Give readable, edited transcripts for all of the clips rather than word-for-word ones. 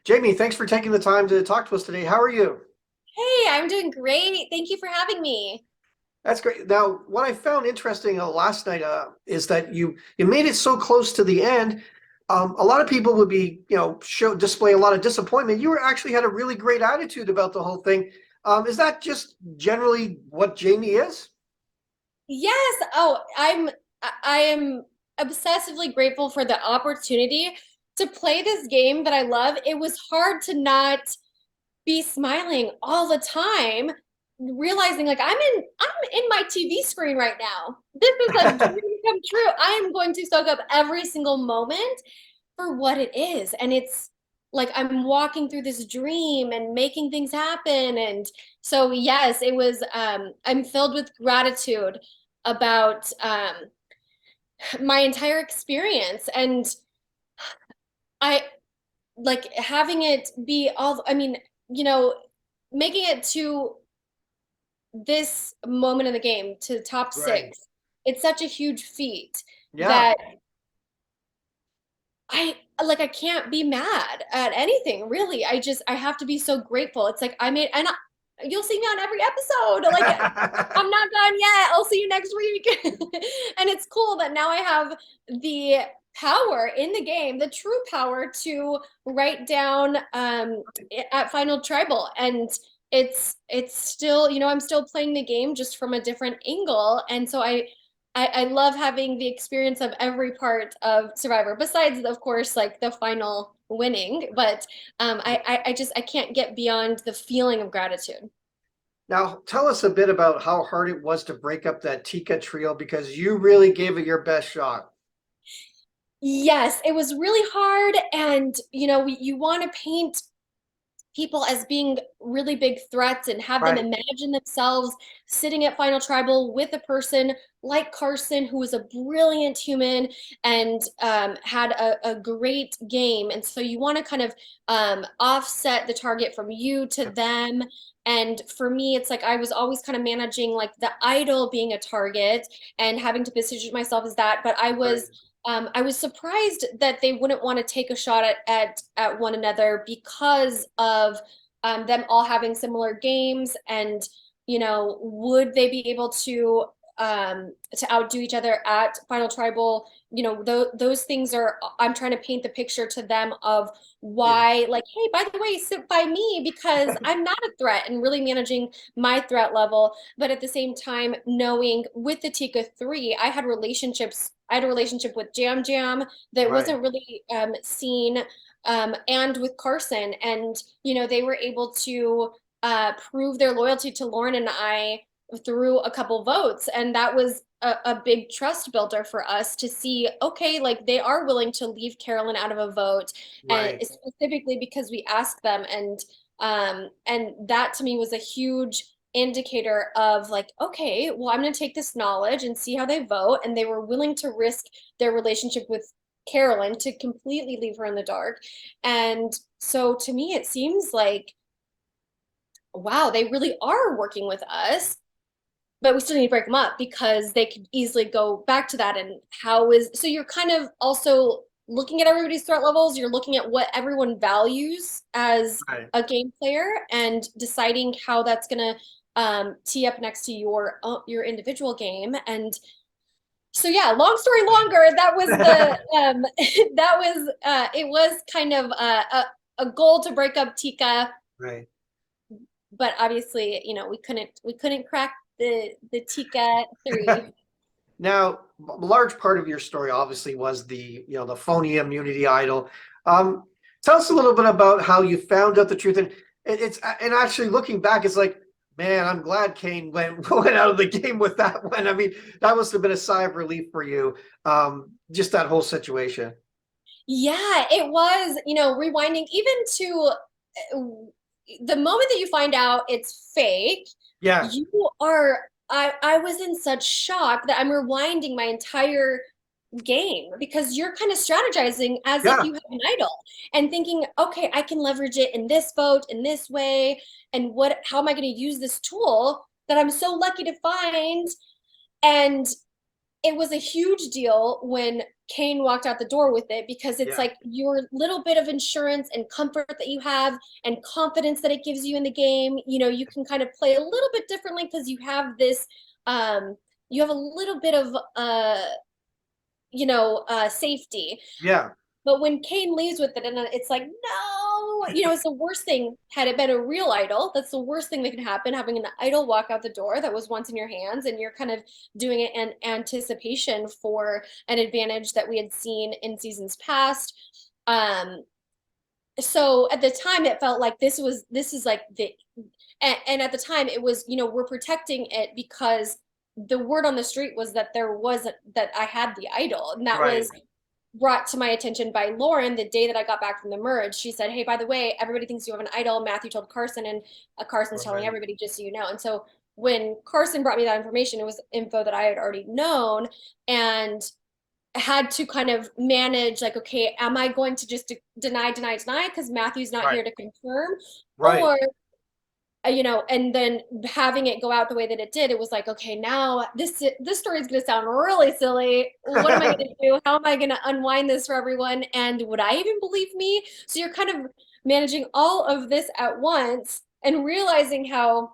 Jamie, thanks for taking the time to talk to us today. How are you? Hey, I'm doing great. Thank you for having me. That's great. Now, what I found interesting last night is that you made it so close to the end. A lot of people would be, display a lot of disappointment. You were actually had a really great attitude about the whole thing. Is that just generally what Jamie is? Yes. I am obsessively grateful for the opportunity to play this game that I love. It was hard to not be smiling all the time, realizing like I'm in my TV screen right now. This is a dream come true. I am going to soak up every single moment for what it is. And it's like I'm walking through this dream and making things happen. And so, yes, I'm filled with gratitude about my entire experience. And I like having it be all, I mean, you know, making it to this moment in the game to top Right. six. It's such a huge feat Yeah. that I can't be mad at anything really. I have to be so grateful. It's like you'll see me on every episode. Like I'm not done yet. I'll see you next week. And it's cool that now I have the power in the game, the true power to write down at Final Tribal. And it's still, I'm still playing the game just from a different angle. And so I love having the experience of every part of Survivor, besides, of course, like the final winning. But I can't get beyond the feeling of gratitude. Now, tell us a bit about how hard it was to break up that Tika trio because you really gave it your best shot. Yes, it was really hard, and you want to paint people as being really big threats and have them Right. imagine themselves sitting at Final Tribal with a person like Carson, who was a brilliant human and had a great game. And so you want to kind of offset the target from you to them. And for me, it's like I was always kind of managing like the idol being a target and having to position myself as that. But Right. I was surprised that they wouldn't want to take a shot at one another because of them all having similar games, and would they be able to outdo each other at Final Tribal? Those things are, I'm trying to paint the picture to them of Yeah. why, like, hey, by the way, sit by me because I'm not a threat, and really managing my threat level. But at the same time, knowing with the Tika 3, I had a relationship with Jam Jam that Right. wasn't really seen, and with Carson. And, they were able to prove their loyalty to Lauren and I through a couple votes. And that was a big trust builder for us to see, okay, like they are willing to leave Carolyn out of a vote, and Right. specifically because we asked them. And that to me was a huge indicator of like, okay, well, I'm going to take this knowledge and see how they vote. And they were willing to risk their relationship with Carolyn to completely leave her in the dark. And so to me, it seems like, wow, they really are working with us, but we still need to break them up because they could easily go back to that. And so you're kind of also looking at everybody's threat levels. You're looking at what everyone values as Right. a game player and deciding how that's going to tee up next to your individual game. And so yeah, long story longer, that was the that was it was kind of a goal to break up Tika, Right. but obviously, we couldn't crack the Tika 3. Now, a large part of your story obviously was the phony immunity idol. Tell us a little bit about how you found out the truth. And and actually looking back, it's like, man, I'm glad Kane went out of the game with that one. I mean, that must have been a sigh of relief for you. Just that whole situation. Yeah, it was, rewinding even to uh, the moment that you find out it's fake. Yeah, You are I was in such shock that I'm rewinding my entire game because you're kind of strategizing as if yeah. you have an idol and thinking, okay, I can leverage it in this vote in this way, and how am I going to use this tool that I'm so lucky to find? And it was a huge deal when Kane walked out the door with it, because it's Yeah. like your little bit of insurance and comfort that you have and confidence that it gives you in the game. You know, you can kind of play a little bit differently because you have this, you have a little bit of, safety. Yeah. But when Kane leaves with it, and it's like, no, it's the worst thing. Had it been a real idol, that's the worst thing that can happen. Having an idol walk out the door that was once in your hands, and you're kind of doing it in anticipation for an advantage that we had seen in seasons past. Um, so at the time, it felt like this is like and at the time, it was, we're protecting it because the word on the street was that that I had the idol, and that Right. was brought to my attention by Lauren the day that I got back from the merge. She said, "Hey, by the way, everybody thinks you have an idol." Matthew told Carson, and Carson's telling Right. everybody, just so you know. And so when Carson brought me that information, it was info that I had already known, and had to kind of manage, like, okay, am I going to just deny because Matthew's not Right. here to confirm, Right. or and then having it go out the way that it did, it was like, okay, now this story is going to sound really silly. What am I going to do? How am I going to unwind this for everyone? And would I even believe me? So you're kind of managing all of this at once and realizing how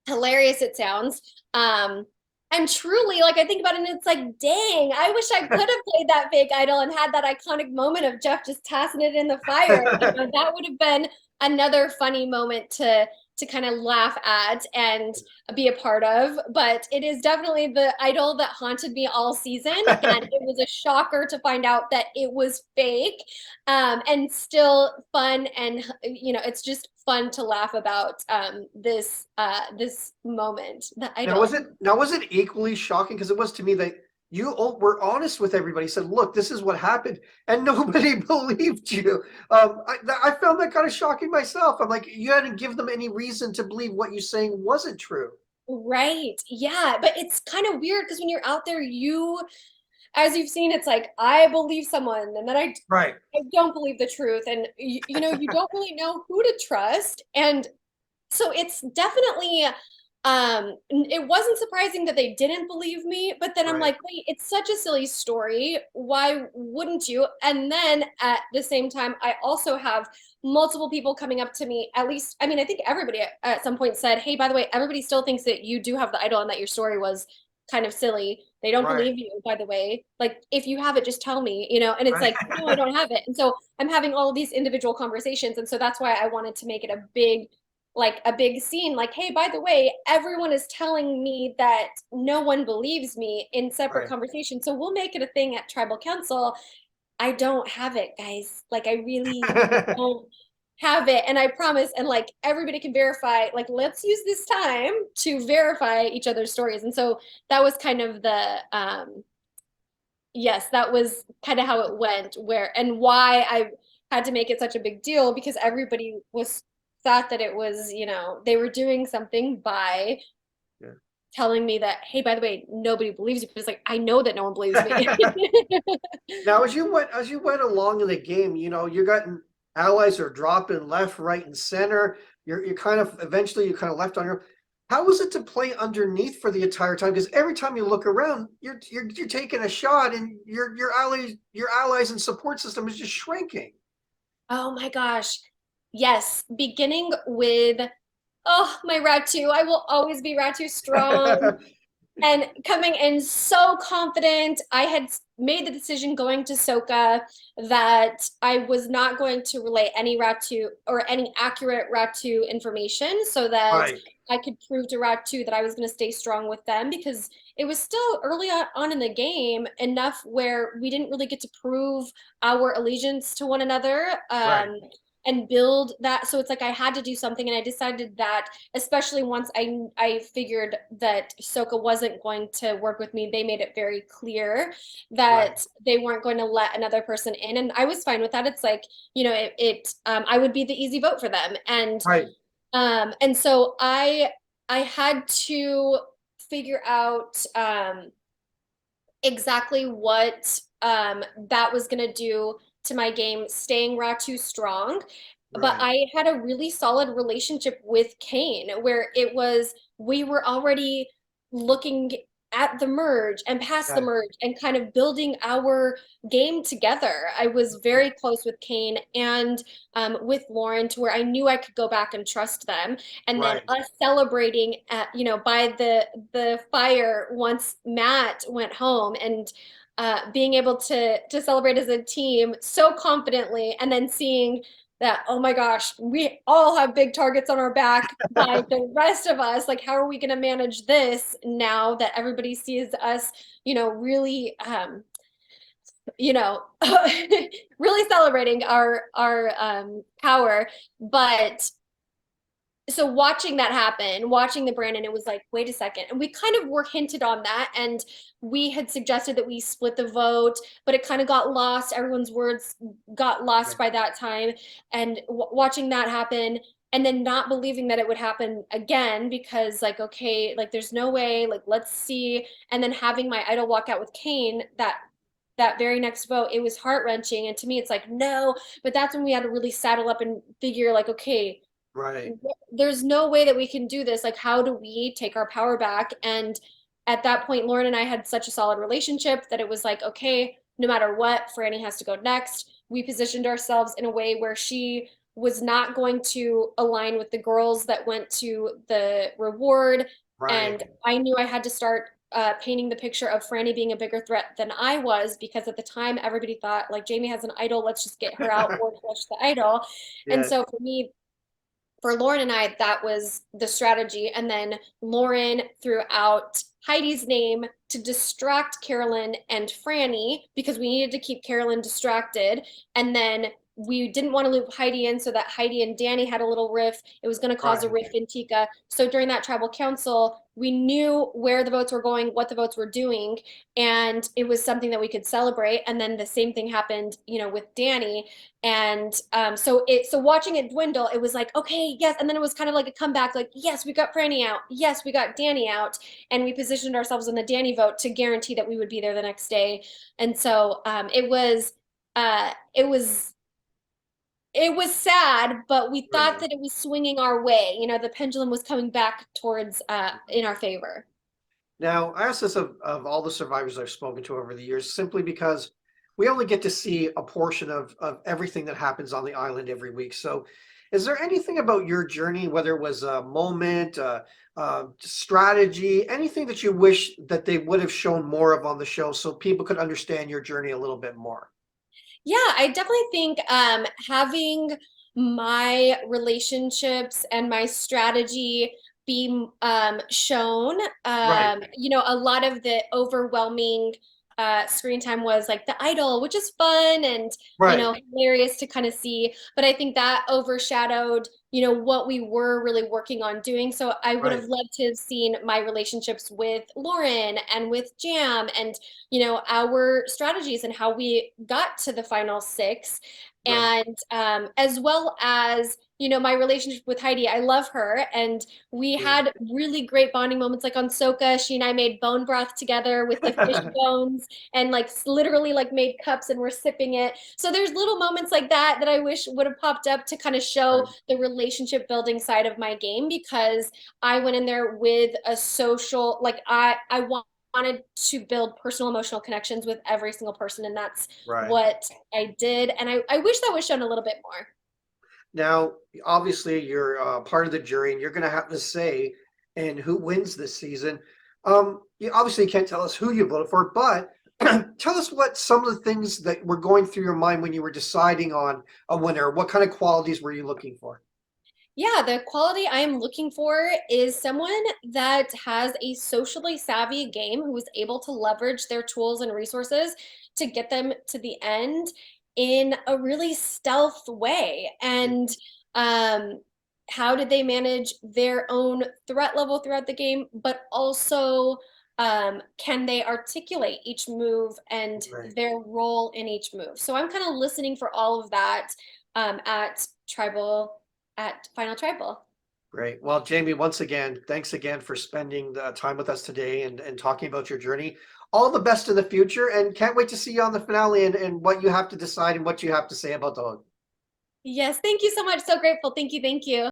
hilarious it sounds. I'm truly, like, I think about it and it's like, dang, I wish I could have played that fake idol and had that iconic moment of Jeff just tossing it in the fire. That would have been another funny moment to kind of laugh at and be a part of. But it is definitely the idol that haunted me all season, and it was a shocker to find out that it was fake, and still fun. And it's just fun to laugh about this moment, the idol. Now was it equally shocking? Because it was to me that you were honest with everybody. Said, "Look, this is what happened," and nobody believed you. I found that kind of shocking myself. I'm like, you hadn't given them any reason to believe what you're saying wasn't true. Right. Yeah. But it's kind of weird because when you're out there, as you've seen, it's like, I believe someone and then Right. I don't believe the truth. And, you don't really know who to trust. And so it's definitely, it wasn't surprising that they didn't believe me, but then I'm Right. like, wait, it's such a silly story. Why wouldn't you? And then at the same time, I also have multiple people coming up to me. At least, I mean, I think everybody at some point said, "Hey, by the way, everybody still thinks that you do have the idol and that your story was kind of silly. They don't Right. believe you, by the way. Like, if you have it, just tell me, And it's Right. like, no, I don't have it." And so I'm having all of these individual conversations. And so that's why I wanted to make it a big scene, like, "Hey, by the way, everyone is telling me that no one believes me in separate Right. conversations, so we'll make it a thing at tribal council." I don't have it, guys. Like, I really don't have it, and I promise, and like, everybody can verify, like, let's use this time to verify each other's stories. And so that was kind of the yes, that was kind of how it went, where and why I had to make it such a big deal, because everybody was thought that it was, they were doing something by telling me that, "Hey, by the way, nobody believes you." But it's like, I know that no one believes me. Yeah. Now, as you went along in the game, you're getting allies are dropping left, right, and center. You're kind of eventually you kind of left on your. How was it to play underneath for the entire time? Because every time you look around, you're taking a shot, and your allies and support system is just shrinking. Oh my gosh. Yes, beginning with, oh, my Ratu. I will always be Ratu strong. And coming in so confident. I had made the decision going to Soka that I was not going to relay any Ratu or any accurate Ratu information, so that Right. I could prove to Ratu that I was going to stay strong with them, because it was still early on in the game enough where we didn't really get to prove our allegiance to one another. Right. And build that. So it's like I had to do something, and I decided that, especially once I figured that Soka wasn't going to work with me, they made it very clear Right. that they weren't going to let another person in, and I was fine with that. It's like, I would be the easy vote for them, Right. and so I had to figure out exactly what that was going to do to my game, staying Ratu strong. But Right. I had a really solid relationship with Kane, where we were already looking at the merge and past the Yeah. merge and kind of building our game together. I was very close with Kane and with Lauren to where I knew I could go back and trust them. And then Right. us celebrating at, by the fire once Matt went home and being able to celebrate as a team so confidently and then seeing that, oh my gosh, we all have big targets on our back by the rest of us. Like, how are we going to manage this now that everybody sees us, really, you know, really celebrating our power. But so watching that happen, watching the Brandon, it was like, wait a second. And we kind of were hinted on that. And we had suggested that we split the vote, but it kind of got lost. Everyone's words got lost Right. by that time. And watching that happen and then not believing that it would happen again because, like, okay, like, there's no way, like, let's see. And then having my idol walk out with Kane, that very next vote, it was heart-wrenching. And to me, it's like, no, but that's when we had to really saddle up and figure, like, okay, Right. there's no way that we can do this. Like, how do we take our power back? And at that point, Lauren and I had such a solid relationship that it was like, okay, no matter what, Franny has to go next. We positioned ourselves in a way where she was not going to align with the girls that went to the reward. Right. And I knew I had to start painting the picture of Franny being a bigger threat than I was because at the time everybody thought like Jamie has an idol, let's just get her out or flush the idol. And Yeah. so for me, for Lauren and I, that was the strategy. And then Lauren threw out Heidi's name to distract Carolyn and Franny because we needed to keep Carolyn distracted. And then we didn't want to loop Heidi in so that Heidi and Danny had a little riff. It was going to cause a Right. riff in Tika. So during that tribal council, we knew where the votes were going, what the votes were doing, and it was something that we could celebrate. And then the same thing happened, with Danny. And so watching it dwindle, it was like, okay, yes. And then it was kind of like a comeback, like, yes, we got Franny out. Yes, we got Danny out. And we positioned ourselves in the Danny vote to guarantee that we would be there the next day. And so uh it was it was sad, but we thought Right. that it was swinging our way. The pendulum was coming back towards in our favor. Now, I ask this of all the survivors I've spoken to over the years, simply because we only get to see a portion of everything that happens on the island every week. So, is there anything about your journey, whether it was a moment, strategy, anything that you wish that they would have shown more of on the show so people could understand your journey a little bit more? Yeah, I definitely think having my relationships and my strategy be shown. Right. A lot of the overwhelming screen time was like the idol, which is fun and Right. hilarious to kind of see. But I think that overshadowed what we were really working on doing. So I would have Right. loved to have seen my relationships with Lauren and with Jam and our strategies and how we got to the final six. Right. And as well as, my relationship with Heidi, I love her. And we Yeah. had really great bonding moments like on Soka. She and I made bone broth together with the fish bones and like literally like made cups and we're sipping it. So there's little moments like that I wish would have popped up to kind of show Right. the relationship building side of my game because I went in there with a social, like I wanted to build personal emotional connections with every single person, and that's Right. what I did. And I wish that was shown a little bit more. Now, obviously, you're part of the jury, and you're going to have to say in who wins this season. You obviously can't tell us who you voted for, but tell us what some of the things that were going through your mind when you were deciding on a winner. What kind of qualities were you looking for? Yeah, the quality I am looking for is someone that has a socially savvy game who is able to leverage their tools and resources to get them to the end in a really stealth way. And um, how did they manage their own threat level throughout the game, but also can they articulate each move and Right. their role in each move? So I'm kind of listening for all of that at Tribal at Final Tribal. Great. Well, Jamie, once again, thanks again for spending the time with us today and talking about your journey. All the best in the future, and can't wait to see you on the finale and what you have to decide and what you have to say about the hook. Yes, thank you so much. So grateful. Thank you. Thank you.